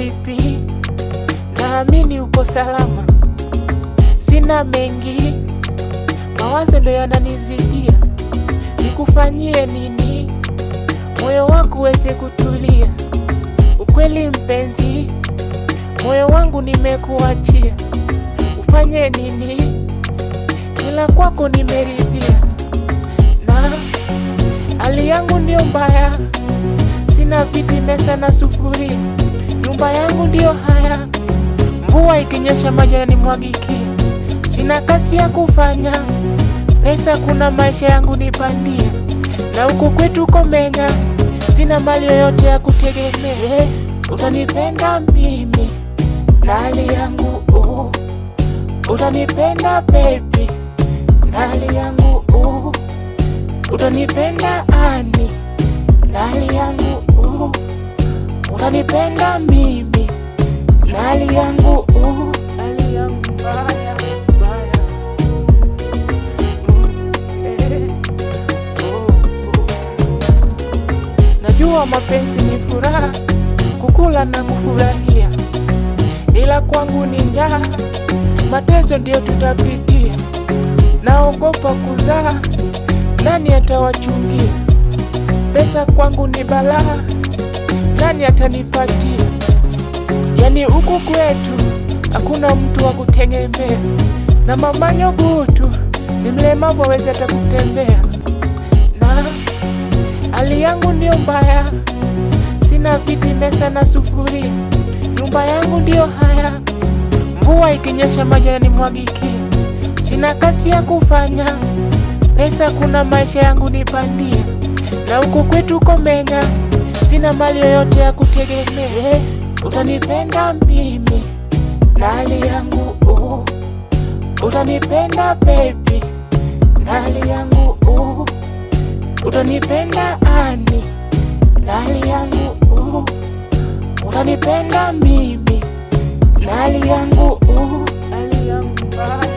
vipi? Naamini uko salama, sina mengi, mawazo ndo yananizidia. Nikufanyie nini moyo wako uweze kutulia? Ukweli mpenzi, moyo wangu nimekuachia. Ufanye nini? Ila kwako nimeridhia, na hali yangu ndio mbaya, sina viti, mesa na sufuria. Nyumba yangu ndio haya, mvua ikinyesha maji yananimwagikia. Sina kazi ya kufanya, pesa kuna, maisha yangu ni bandia. Na huku kwetu Komenya, sina mali yoyote ya kutegemea. Utanipenda mimi na hali yangu utanipenda baby na hali yangu utanipenda ani na hali yangu utanipenda mimi na hali yangu mbaya mbaya. Najua mapenzi ni furaha, kukula na kufurahia, ila kwangu ni njaa, mateso ndio tutapitia. Naogopa kuzaa, nani atawachungia? Pesa kwangu ni balaa, nani atanipatia? Yani huku kwetu hakuna mtu wa kutegemea, na mama Nyogutu ni mlemavu, hawezi hata kutembea. Na hali yangu ndio mbaya, sina viti, mesa na sufuria. Nyumba yangu ndio haya, mvua ikinyesha maji yananimwagikia. Sina kazi ya kufanya, pesa kuna, maisha yangu ni bandia. Na huku kwetu Komenya, sina mali yoyote ya kutegemea. Utanipenda mimi na hali yangu utanipenda baby na hali yangu utanipenda ani na hali yangu utanipenda mimi na hali yangu mbaya.